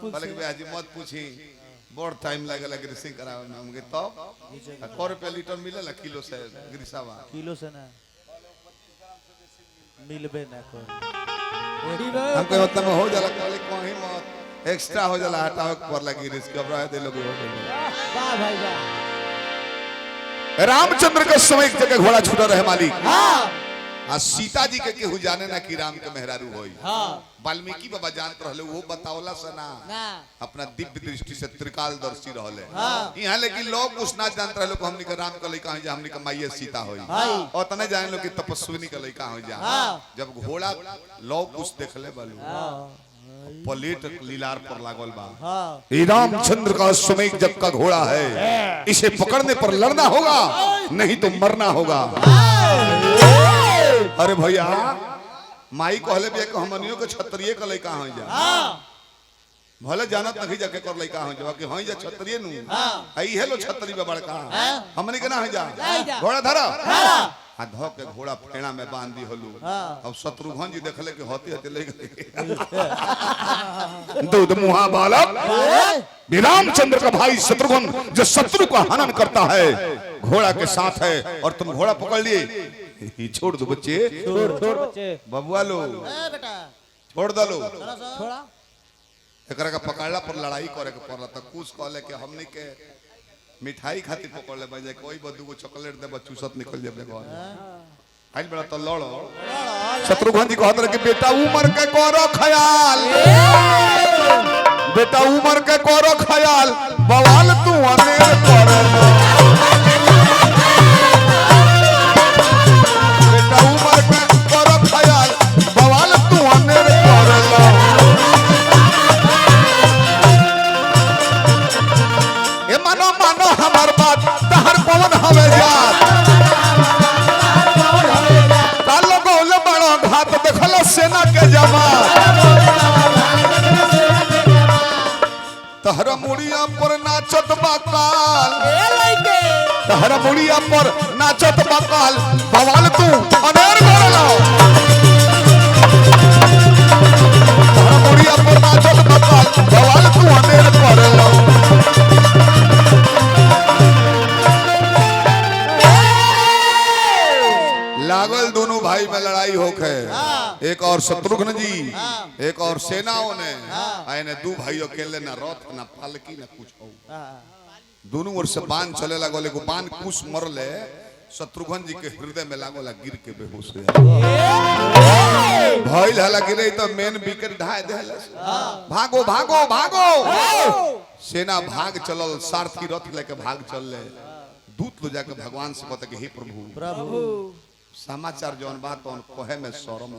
बोले कि आज मत पूछी बहुत टाइम लगेला ग्रीसिंग करावे में हमके तो 100 रुपया लीटर मिलेला किलो से ग्रीसावा किलो से ना मिलबे ना को हमके मतलब हो जाला कहले कहीं मत एक्स्ट्रा हो जाला हटावे पर लगी रिस्क अब रहे दे लोग हो गए वाह भाई वाह रामचंद्र के समय एक जगह घोड़ा छूटा रहे मालिक हां सीता जी के केहू जाने ना कि राम के मेहरारू होई हां वाल्मीकि बाबा जानत रहले वो बतावला से ना अपना दिव्य दृष्टि से त्रिकालदर्शी रहले यहां लेकिन लोग कुछ ना जानत रहले को हमनी के राम के लइका है जे हमनी के माईए सीता होई और तने जाने लो कि तपस्विनी के लइका हो जा जब घोड़ा लोग कुछ देखले बालू पलेट लीलार पर लागल बा ये रामचंद्र का अश्वमेध जब का घोड़ा है इसे पकड़ने पर लड़ना होगा नहीं तो मरना होगा। अरे भैया माई कहले भी हमनियो के क्षत्रिय के लइका हो जा भले जानत नहीं जाके कर लइका हो जा कि होई जा क्षत्रिय नु आई हेलो क्षत्रिय बे बड़का हमनी के ना हो जा घोड़ा धरा आ धो के घोड़ा फेड़ा में बांध दी होलू अब शत्रुघ्न जी देखले कि होते होते ले गए दूध मुहा बालक रामचंद्र का भाई शत्रुघ्न जो शत्रु का हनन करता है घोड़ा के साथ है और तुम घोड़ा पकड़ लिए छोड़ दो बच्चे छोड़ बच्चे बबुआ लो बेटा छोड़ दो लो छोड़ा एकरा का पकड़ला पर लड़ाई करे के पड़ला त कुछ कहले कि हमनी के मिठाई खातिर पकड़ ले भाई कोई बदू को चॉकलेट दे बच्चू सब निकल जाबे घर आइल बड़ा त लड़ो शत्रुघ्न जी कहत रहे कि बेटा उमर के करो ख्याल बेटा उमर के करो ख्याल बवाल तू अनेर कर बेटा उमर के करो ख्याल बवाल तू अनेर कर ए मानो मानो हमार बात तहर पवन हवे जात कालो गोल बड़ो घात देखलो सेना के जमात तहर मुड़िया पर नाचत बाकाल तहर मुड़िया पर नाचत बाकाल बवाल तू अनेर करलो तहर मुड़िया पर नाचत बाकाल बवाल तू अनेर करलो लागल दोनों भाई में लड़ाई होके एक और शत्रुघ्न जी एक और सेनाओं ने आने दो भाई अकेले ना रथ ना पालकी ना कुछ हो दोनों ओर से बाण चले लागल एगो बाण कुछ मरले शत्रुघ्न जी के हृदय में लागल गिर के बेहोश हो भइल हला गिरे तो मेन विकेट ढाए देले भागो भागो भागो सेना भाग चलल सारथी रथ लेके भाग चलले दूत लो जाके भगवान से कहता कि हे प्रभु प्रभु समाचार जौन बात तो कहे में शर्म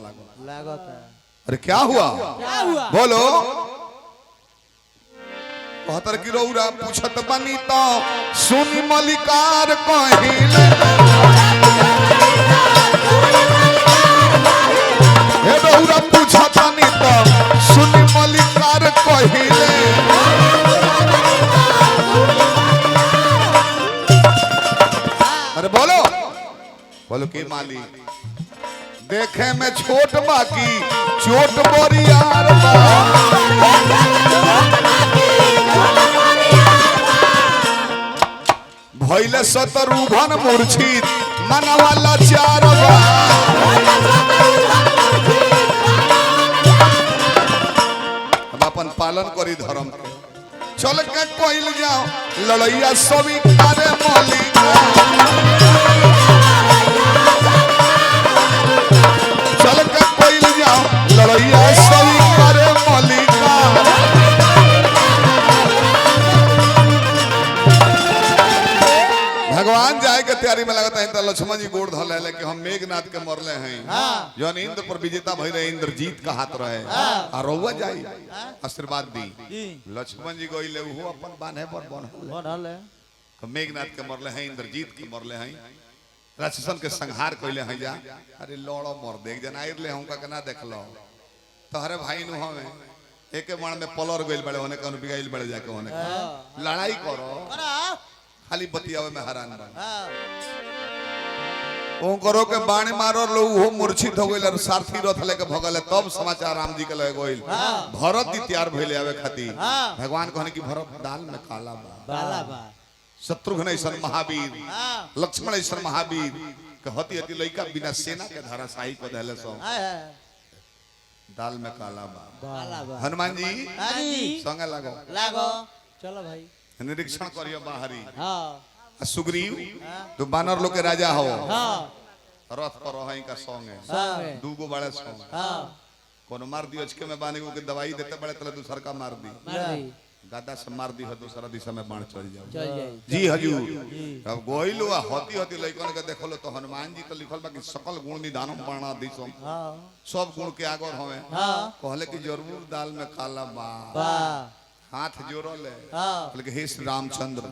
लागत है अरे क्या हुआ बोलो कहतर की रौरा पूछत बनी तो सुनी मलिकार कहिले हे रौरा पूछत बनी तो सुनी मलिकार कहिले अरे बोलो बोलो के मालिक देखे में छोट बाकी चोट बोरियार बा भइले शत्रुघ्न मूर्छित मनवा लाचार बा अब अपन पालन करी धर्म के चल के कोइल जाओ लड़ैया सभी करे मलिका चल के कोइल जाओ लड़ैया सभी करे मलिका भगवान जाए के तैयारी में लगता है तो लक्ष्मण जी गोड़ धल है कि हम मेघनाथ के मरले हैं जौन इंद्र पर विजेता भई रहे इंद्रजीत का हाथ रहे आ रउआ जाई आशीर्वाद दी लक्ष्मण जी गइले वो अपन बांधे पर बनल है तो मेघनाथ के मरले हैं इंद्रजीत के मरले हैं राक्षसन के संहार कइले हैं जा अरे लड़ो मर देख जना आइरले हमका के ना देखलो तोहरे भाई नु हमें एके बाण में पलर गइल बड़े होने कौन बिगाइल बड़े जाके होने लड़ाई करो खाली बतियावे में हैरान बन ओकरो के बाणी मारो लो वो मूर्छित हो गइल सारथी रथ लेके भगल तब समाचार राम जी के लगे गइल भरत जी तैयार भइले आवे खातिर भगवान कहने की भरत दाल में काला बा काला बा शत्रुघ्न ऐसन महावीर लक्ष्मण ऐसन महावीर कहती हती लइका बिना सेना के धराशायी को देले सो दाल में काला बा काला बा हनुमान जी जी संगे लागो लागो चलो भाई निरीक्षण करियो बाहरी हां सुग्रीव तो बानर लोग के राजा हो हां रथ पर रही का सॉन्ग है संगे दूगो बड़े सॉन्ग हां कोनो मार दियो के में बाने को दवाई देते बड़े तले दूसर का मार दी मार दी गादा से मार दी हो दूसरा दिशा में बाण चल जाओ चल जाई जी हजूर अब गोइलो होती होती लइकन के देखलो तो हनुमान जी तो लिखल बा कि सकल गुण निधानम बाणा दिसम हां सब गुण के आगर हवे हां कहले कि जरूर दाल में काला बा बा हाथ जोड़ो ले हां बोले हे श्री रामचंद्र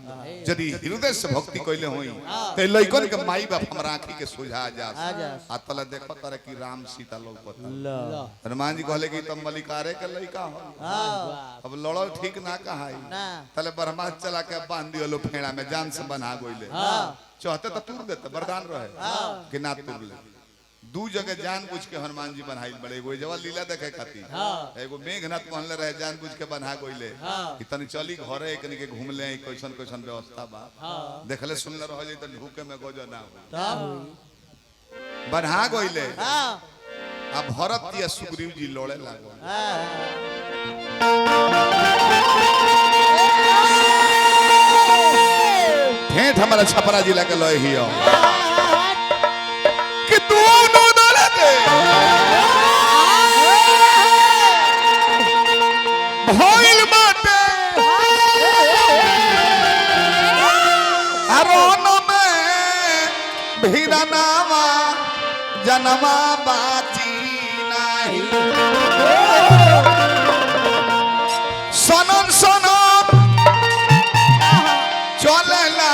यदि हृदय से भक्ति कइले होई ते लइकन के माई बाप हमरा आंखी के सुझा जा आ तले देखो तारे कि राम सीता लोग पता लो हनुमान जी कहले कि तुम मलिकारे के लइका हो हां अब लड़ो ठीक ना कहाई ना तले ब्रह्मा चला के बांध दियो लो फेड़ा में जान से बना गइले हां चाहते तो तूर देते वरदान रहे कि ना तूर ले दू जगह जानबूझ के हनुमान जी बनाइल बड़े एगो जवा लीला देखे खातिर एगो मेघनाथ कहले रहे जानबूझ के बना गइले इतनी चली घरे एकनी के घूम ले कैसन कैसन व्यवस्था बा देखले सुनले रह जाई त भूखे में गोजो ना हो बना गइले अब भरत जी सुग्रीव जी लड़े लागो ठेठ हमारा छपरा जिला के लय हियो कि दोनों दल के भइल बाटे अरोन में भिरनावा जनमा बाची नाही सनन सनन चलेला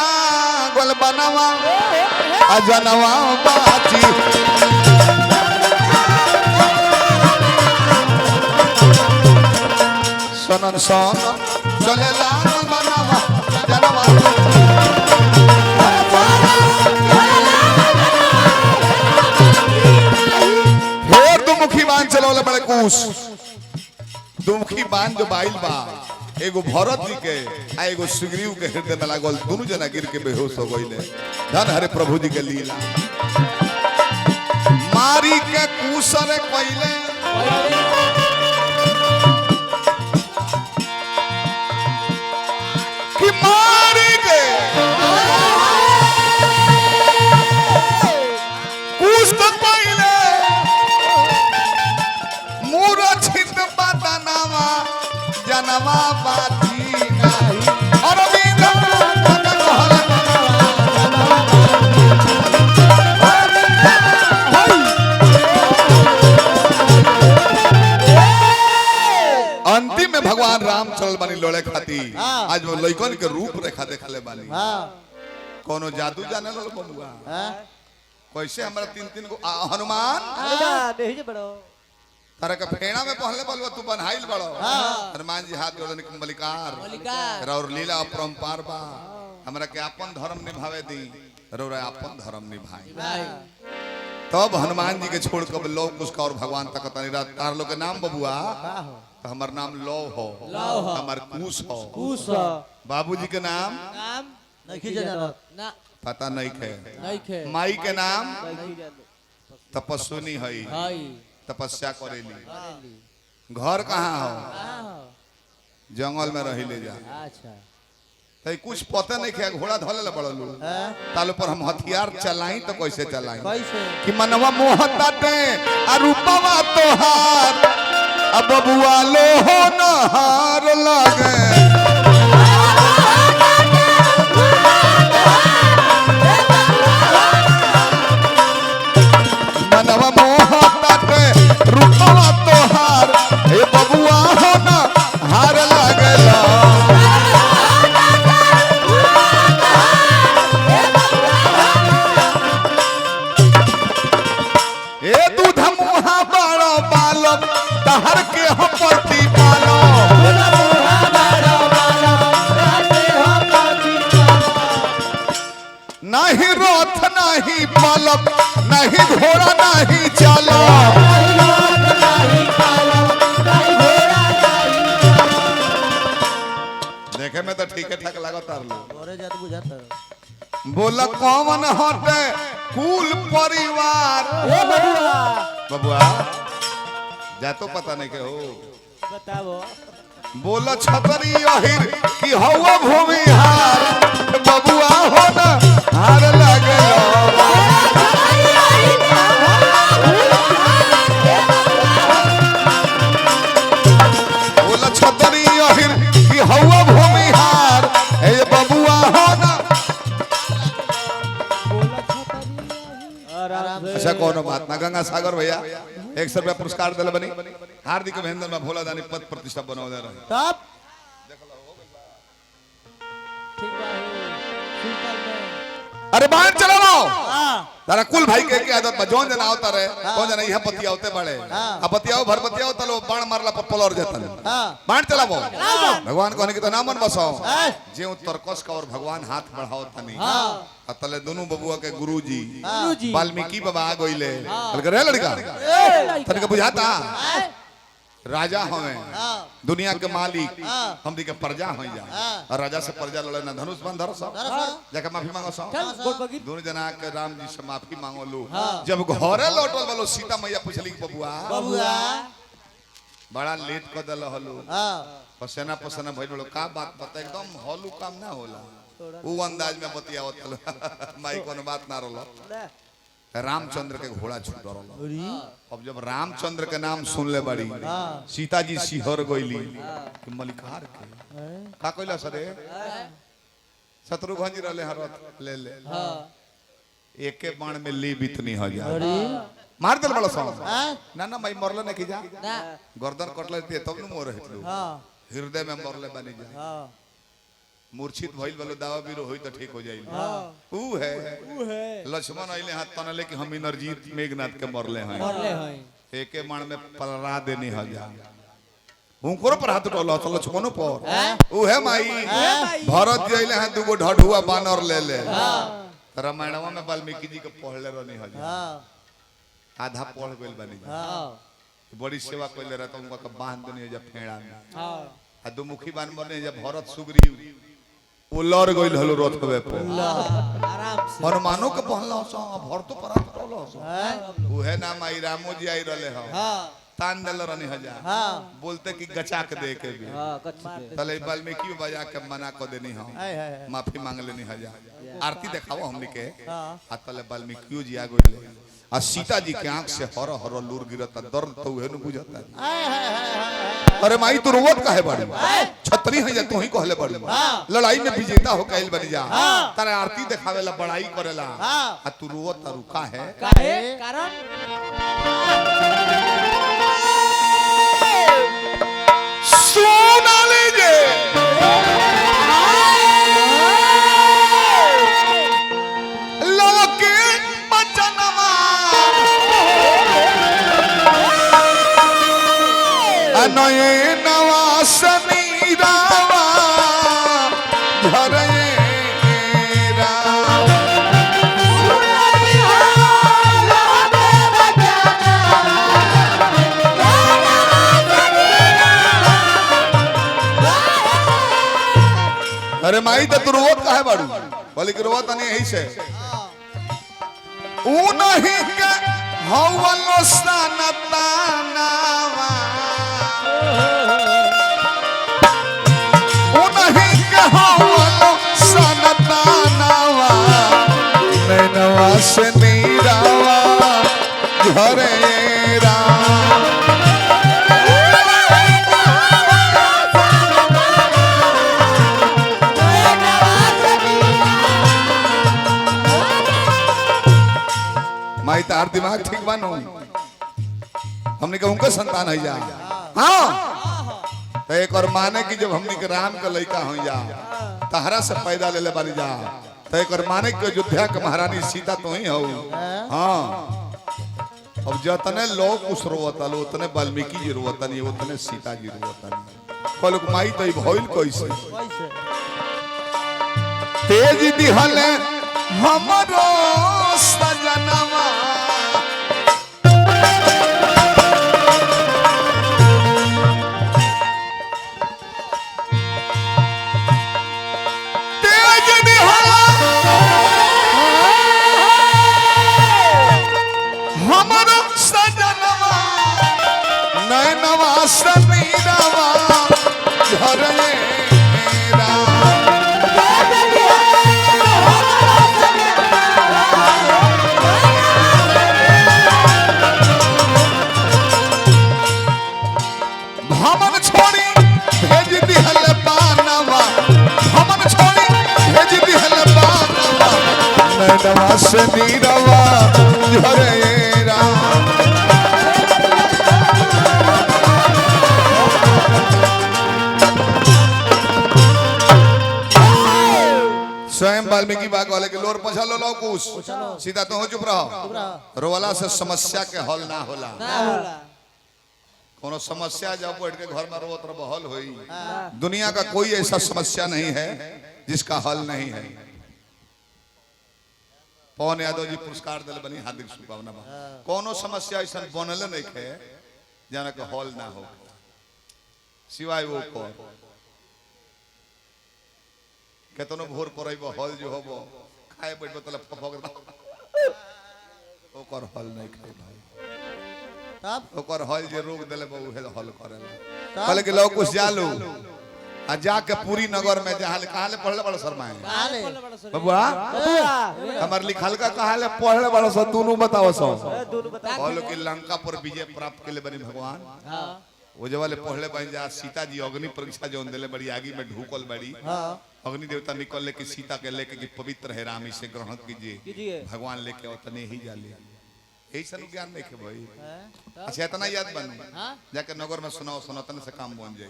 गोल बनवा अजनवा बाची सनन सनन चलेला गोल बनवा अजनवा फिर दुमुखी बाण चलौले बड़े कूस दुमुखी बाण जो बाइल बा एगो भरत जी के आ एगो सुग्रीव के हृदय में लागल दोनों जना गिर के बेहोश हो गइले धन हरे प्रभु जी के लीला मारी के कूसर कइले कि मारी के कूस तो कइले मूरछित बदनवा जनवा बाती नाही अरविंद अंतिम में भगवान राम चल बानी लड़े खाती आज वो लइकन के रूप रेखा देखले बानी कोनो जादू जाने लो बबुआ कैसे हमरा तीन तीन को हनुमान नहीं बड़ो तारा का फेड़ा में पहले बोलवा तू बनहाइल बड़ो हनुमान जी हाथ जोड़ने के मलिकार और लीला अपरंपार बा हमरा के अपन धर्म निभावे दी रौरा अपन धर्म निभाई तब हनुमान जी के छोड़ के लौ कुछ और भगवान तक तनी रात तार लोग के नाम बबुआ तो हमर नाम लौ हो हमर कुश हो बाबूजी के नाम नहीं जानत ना पता नहीं खे नहीं खे माई के नाम तपस्विनी है हाय तपस्या करेली घर कहाँ हो जंगल में रही ले जा अच्छा तो कुछ पता नहीं खे घोड़ा धोले पड़लू तालो पर हम हथियार चलाई तो कैसे चलाई कैसे कि मनवा मोहता दे अरूपवा तोहार अब बबुआ लो हो नहार लागे मनवा मोहता दे रूपवा तोहार ए बबुआ हो नहार लागेला ए दूध मुहा बड़ो बालक तहर के हम प्रति पालो नहीं घोड़ा नहीं चलो देखे में तो ठीक ठाक लागता ओरे जात बुझाता बोला कौन हटे कुल परिवार ए बबुआ बबुआ जा तो पता नहीं के हो बताओ बोला छतरी अहिर कि हवा भूमिहार बबुआ हो ना हार लगे बोला छतरी अहिर कि हवा भूमिहार हे बबुआ हो ना आराम से अच्छा कोनो बात ना गंगा सागर भैया 100 रुपया पुरस्कार दिल बनी हार्दिक अभिनंदन में भोला दानी पद प्रतिष्ठा बनौले रहे तब ठीक बा सुल्तान में अरे बाहर चलो ना हां तारा कुल भाई के आदत बा जोन जना आवता रहे कौन जना यहां पतिया होते बड़े अब पतियाओ भर पतियाओ तलो बाण मारला पर पलर जाता हां बाण चलाबो भगवान कहने की तो नामन बसाओ जे तरकस का और भगवान हाथ बढ़ाओ तनी हां अतले दोनों बबुआ के गुरुजी गुरुजी वाल्मीकि बाबा आ गइले रे लड़का तनिक बुझाता राजा हमें दुनिया के मालिक हमदी के प्रजा हो जा और राजा से प्रजा लड़े ना धनुष बंध धर सब जाके माफी मांगो सब दोनों जना के राम जी से माफी मांगो लो जब घरे लौटल बोलो सीता मैया पूछली बबुआ बबुआ बड़ा लेट कर दल हलो हां पसेना पसेना भइल बोलो का बात बता एकदम हलू काम ना होला वो अंदाज में बतियावत हलो माई कोनो बात ना रहलो रामचंद्र के घोड़ा छूट रहा अब जब रामचंद्र के नाम सुन ले बड़ी सीता जी सिहर गईली कि मलिकार के का कइला सरे शत्रुघ्न जी रहले हरत ले ले एके बाण में ली बितनी हो जा मार दल बड़ा सा ना ना मई मरले ने की जा गर्दन कटले तब न मोर हेतलू हृदय में मरले बनी जा मूर्छित भइल वाला दावा भी होई तो ठीक हो जाई ऊ है लक्ष्मण आइले हाथ तनले कि हम इनरजीत मेघनाथ के मरले हैं एके माण में पलरा देनी हो जा हुनकर पर हाथ टोला तो लक्ष्मणो पर ऊ है माई भरत जइले हाथ दुगो ढढुआ बानर ले ले रामायणवा में वाल्मीकि जी के पढ़ले रहनी हो जा आधा पढ़ गेल बनी बड़ी सेवा कइले रहत उनका के बांध देनी जा फेड़ा में आ दुमुखी बान बने जा भरत सुग्रीव उलर गइल हलो रथवे पे आराम से हनुमानो के पहला सो भरतो पर टोलो सो उहे नाम आई रामो जी आई रहले हो हां तान दल रहनी हजा हां बोलते कि गचा के दे के भी हां कच्ची तले वाल्मीकि बजा के मना कर देनी हो माफी मांग लेनी हजा आरती दिखाओ हमनी के हां आ तले वाल्मीकि जी आ गइले आ सीता जी के आंख से हर हर लूर गिरता दर्द तो उहे न बुझता अरे माई तू रोवत काहे बाड़ी छतरी है जा तू ही कहले बाड़ी लड़ाई में विजेता हो कैल बन जा तारे आरती दिखावेला बड़ाई करेला आ तू रोवत तारू काहे काहे कारण सुना लीजे लोके बचनवा अनये नवासनी रावा धरे अरे माई तो रोवत काहे बाड़ू बोले कि रोवत नहीं यही से ऊ नहीं के हवलो सनतानावा ऊ नहीं के हवलो सनतानावा नैनवा से नीरावा घरे राम माई तार दिमाग ठीक बानो हमने के उनका संतान है जा हाँ तो एक और माने कि जब हमने के राम का लड़का हो जा तहरा से पैदा ले ले बन जा तो एक और माने कि अयोध्या के महारानी सीता तो ही हो हाँ अब जतने लोग उस रोवता लो उतने वाल्मीकि जी रोवता नहीं उतने सीता जी रोवता नहीं कहलो माई तो भइल कैसे तेज दिहले हमरो सजनवा समीरवा झरे भवन छोड़ी भेज दिहल बानवा भवन छोड़ी भेज दिहल बानवा नैनवा समीरवा झरे स्वयं वाल्मीकि बाग वाले के लोर पछा लो कुछ सीधा तो हो चुप रहो रोवाला से समस्या के हल ना होला कोनो समस्या जब बैठ के घर में रोत रहो हल होई दुनिया का कोई ऐसा समस्या नहीं है जिसका हल नहीं है पवन यादव जी पुरस्कार दिल बनी हार्दिक शुभकामना कोनो समस्या ऐसा बनल नहीं है जाना के हल ना हो सिवाय वो को केतनो भोर परब हल जो होबो खाए बैठबो तले फफक ओकर हल नहीं खाए भाई तब ओकर हल जे रोग देले बा उहे हल करेला कहले कि लोग कुछ जालू आ जाके पूरी नगर में जहां कहां ले पढ़ले बड़ा शर्मा है बबुआ हमर लिखल का कहां ले पढ़ले बड़ा स दोनों बताओ सो बोलो कि लंका पर विजय प्राप्त केले बनी भगवान हां वो जब वाले पढ़ले बन जा सीता जी अग्नि परीक्षा जो देले बड़ी आगी में ढूकल बड़ी अग्नि देवता निकल के सीता के लेके कि पवित्र है राम इसे ग्रहण कीजिए भगवान लेके उतने ही जाले ऐसा ज्ञान नहीं के भाई अच्छा इतना याद बनो जाके नगर में सुनाओ सनातन से काम बन जाए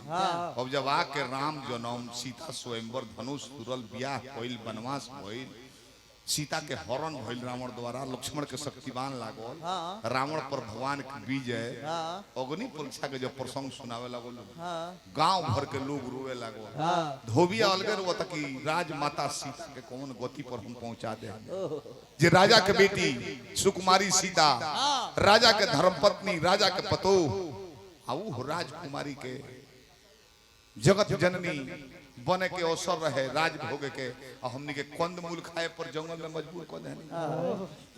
अब जब आके राम जनम सीता स्वयंवर धनुष तुरल ब्याह होइल वनवास होइल सीता के हरण भइल रावण द्वारा लक्ष्मण के शक्तिवान लागल रावण पर भगवान की विजय अग्नि परीक्षा के जब प्रसंग सुनावे लागल गांव भर के लोग रोवे लागल धोबिया अलगे रोता कि राजमाता सीता के कौन गति पर हम पहुंचा दे जे राजा के बेटी सुकुमारी सीता राजा के धर्मपत्नी राजा के पतोह आऊ राजकुमारी के जगत जननी बने के अवसर रहे राज भोगे के और हमनी के कंदमूल खाए पर जंगल में मजबूर कर देनी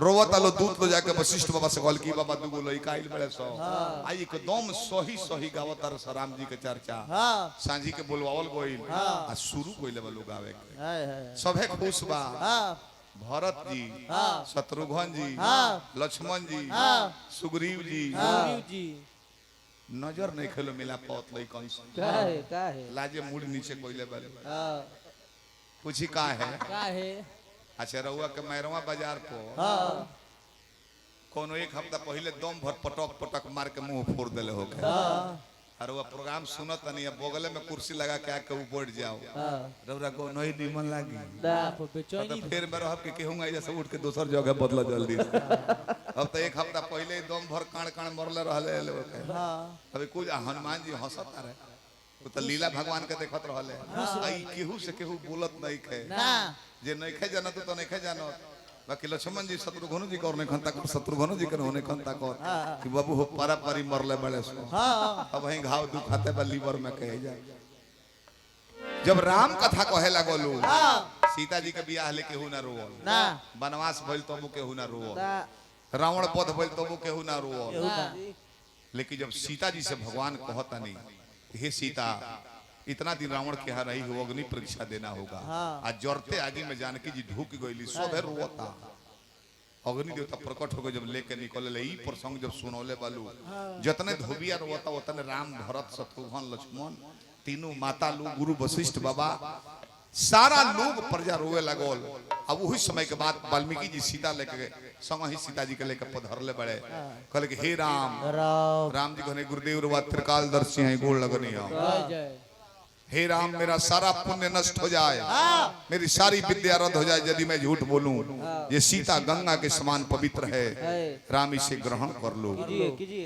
रोवत आलो दूत लो जाके वशिष्ठ बाबा से कहल की बाबा दुगो लइका आइल बड़े सो आई एकदम सही सही गावत र राम जी के चर्चा सांझी के बोलवावल गइल आ शुरू कइले बा लोग आवे के सभे खुश बा भरत जी शत्रुघ्न जी लक्ष्मण जी सुग्रीव जी नजर नहीं खेलो मिला पौत लई कौन सा काहे लाजे मुड़ नीचे कोइले बारे पूछी का है अच्छा रहुआ के मैरवा बाजार को कोनो एक हफ्ता पहले दम भर पटक पटक मार के मुंह फोड़ देले होके और वो प्रोग्राम सुनत नहीं बगले में कुर्सी लगा के आके ऊपर जाओ रौरा को नहीं निमन लागी तो फिर मैं रहब के कहूंगा जैसे उठ के दूसर जगह बदला जल्दी अब तो एक हफ्ता पहले दम भर कान कान मरले रहले अभी कुछ हनुमान जी हंसत रहे वो तो लीला भगवान के देखत रहले आई केहू से केहू बोलत नहीं खे जे नहीं खे जानत तो नहीं खे जानत बाकी लक्ष्मण जी शत्रुघ्न जी को शत्रुघ्न जी के होने खंता को कि बाबू हो पारा पारी मरले बड़े सो अब वहीं घाव दुखाते बा लीवर में कहे जा जब राम कथा कहे लागलू सीता जी के बियाह लेके हु ना रोवल ना वनवास भइल तबो के हु ना रोवल रावण पद भइल तबो के हु ना रोवल लेकिन जब सीता जी से भगवान कहता नहीं हे सीता इतना दिन रावण के यहाँ रही हो अग्नि परीक्षा देना होगा आज जरते आगे में जानकी जी ढूक गई सोभे रोता अग्नि देवता प्रकट हो गए जब लेके निकले ई प्रसंग जब सुनौले बालू जतने धोबिया रोता उतने राम भरत शत्रुघ्न लक्ष्मण तीनों माता लोग गुरु वशिष्ठ बाबा सारा लोग प्रजा रोवे लगल अब वही समय के बाद वाल्मीकि जी सीता लेके संग ही सीता जी के लेके पधरले बड़े कहले कि हे राम राम जी कहने गुरुदेव रुवा त्रिकालदर्शी हैं गोड़ लगनी है हे राम मेरा सारा पुण्य नष्ट हो जाए मेरी सारी विद्या रद्द हो जाए यदि मैं झूठ बोलूं ये सीता गंगा के समान पवित्र है राम इसे ग्रहण कर लो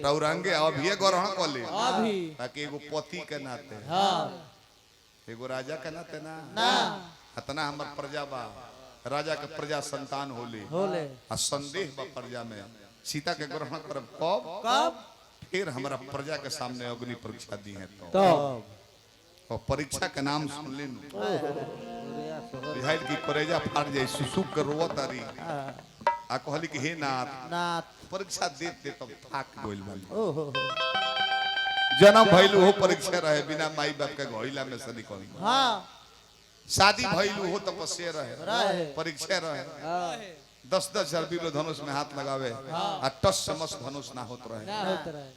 रौरंगे अब ये ग्रहण कर ले ताकि एगो पति के नाते एगो राजा के नाते ना इतना हमर प्रजा बा राजा के प्रजा संतान होले आ संदेह बा प्रजा में सीता के ग्रहण करब कब फिर हमारा प्रजा के सामने अग्नि परीक्षा दी है तो और परीक्षा के नाम सुन ले बिहार की करेजा फाड़ जाए सुसुक के रोवत तारी आ कहली कि हे नाथ परीक्षा दे तब थाक गइल बानी जन्म भइल हो परीक्षा रहे बिना माई बाप के घोइला में से निकल हाँ शादी भइल हो तपस्या रहे रहे परीक्षा रहे हाँ 10-10 हजार बिलो धनुष में हाथ लगावे आ टस समस धनुष ना होत रहे ना होत रहे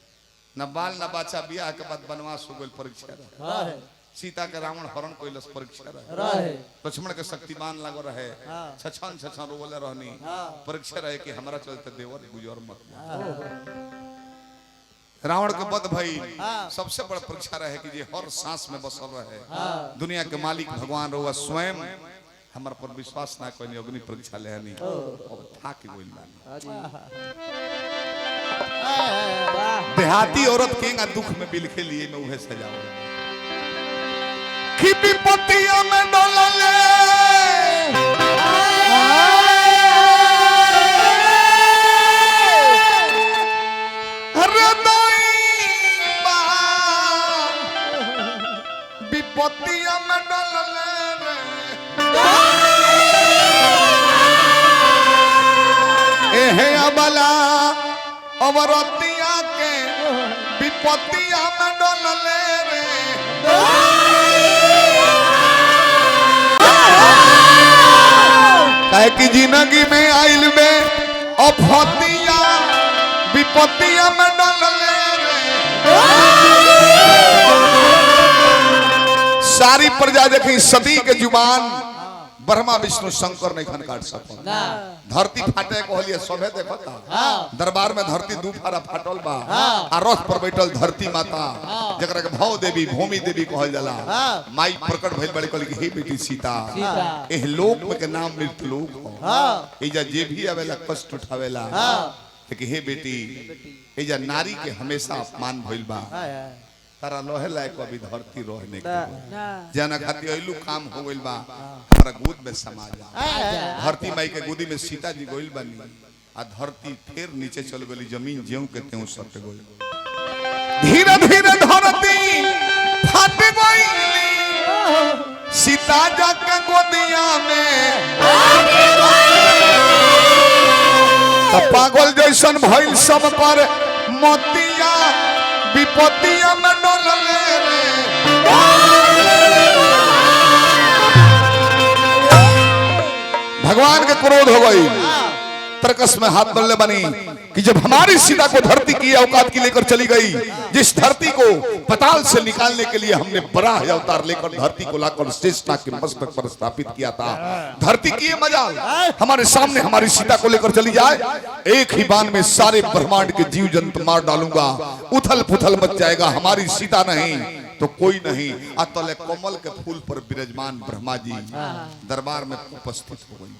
न बाल न बच्चा बियाह के बाद वनवास हो गइल परीक्षा रहे रहे सीता के रावण हरण कइलस परीक्षा रहे रहे लक्ष्मण के शक्तिमान लागो रहे हाँ। छछन छछन रोले रहनी हाँ। परीक्षा रहे कि हमरा चलते देवर गुजर मत रावण के वध भई हाँ। सबसे बड़ा परीक्षा रहे कि जे हर सांस में बसल रहे हाँ। दुनिया के मालिक भगवान रहुआ स्वयं हमार पर विश्वास ना कोई अग्नि परीक्षा लेनी अब थाक गइल बानी वाह देहाती औरत के दुख में बिलखे लिए में उहे सजाओ कि विपत्तियों में डोलले विपत्तियों में डोलले एहे अबला अवरतिया के विपत्तिया में डोलले रे काहे कि जिंदगी में आइल में अफतिया विपत्तिया में डोलले रे सारी प्रजा देखी सती के जुबान ब्रह्मा विष्णु शंकर नहीं खन काट सको ना धरती फाटे कहलिए सभे देखता हाँ दरबार में धरती दू फारा फाटल बा हाँ। आ रथ पर बैठल धरती माता जकरा के भव देवी भूमि देवी कहल जाला हाँ। माई प्रकट भइल बड़ी कहली कि हे बेटी सीता सीता एह लोक में के नाम मृत्यु लोक हो हाँ एजा जे भी आवेला कष्ट उठावेला हाँ कि हे बेटी एजा नारी के हमेशा अपमान भइल बा हाँ तारा लोहे लायक अभी धरती रोहने के ना जना खातिर अइलू काम हो गइल बा हमरा गोद में समा जा धरती माई के गोदी में सीता जी गोइल बानी आ धरती फिर नीचे चल गई जमीन ज्यों के त्यों सट गई धीरे धीरे धरती फट गई सीता जाके गोदिया में पागल जैसन भइल सब पर मोतिया विपत्तिया में डोलले रे भगवान के क्रोध हो गई तरकस में हाथ डालने बनी कि जब हमारी सीता को धरती की औकात की लेकर चली गई जिस धरती को पताल से निकालने के लिए हमने बड़ा अवतार लेकर धरती को लाकर श्रेष्ठता के मस्तक पर स्थापित किया था धरती की ये मजाल हमारे सामने हमारी सीता को लेकर चली जाए एक ही बाण में सारे ब्रह्मांड के जीव जंतु मार डालूंगा उथल पुथल मच जाएगा हमारी सीता नहीं तो कोई नहीं अतले कमल के फूल पर विराजमान ब्रह्मा जी दरबार में उपस्थित हो गई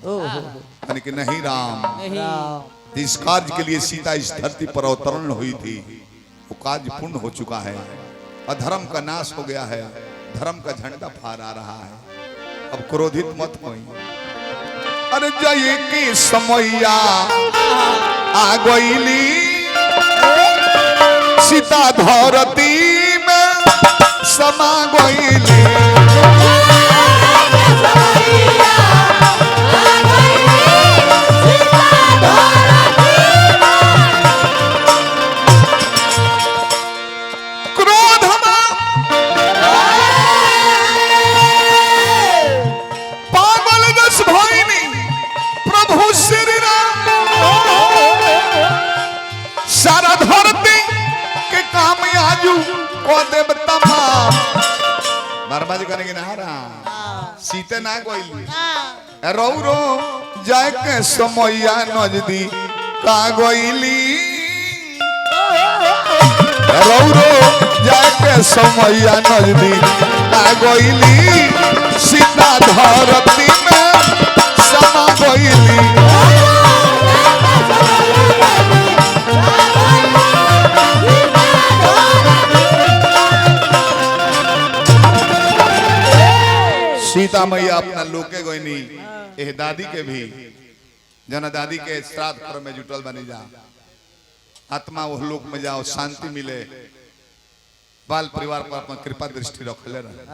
यानी कि नहीं राम इस कार्य के लिए सीता इस धरती पर अवतरण हुई थी वो कार्य पूर्ण हो चुका है अधर्म का नाश हो गया है धर्म का झंडा फहरा रहा है अब क्रोधित मत होई अरे जय की समैया आ गईली सीता धरती में समा गईली सारा धरती के काम आजू को देव तमाम बर्बाद करेंगे ना सीते ना कोई रो रो जाए के समैया नजदी का गोइली रो रो जाए के समैया नजदी का गोइली सीता धरती में समा गोइली सीता मैया अपना लोके गोइनी एह दादी के भी जना दादी के श्राद्ध कर्म में जुटल बनी जा आत्मा वो लोक में जाओ शांति मिले बाल परिवार पर अपना कृपा दृष्टि रखले रहे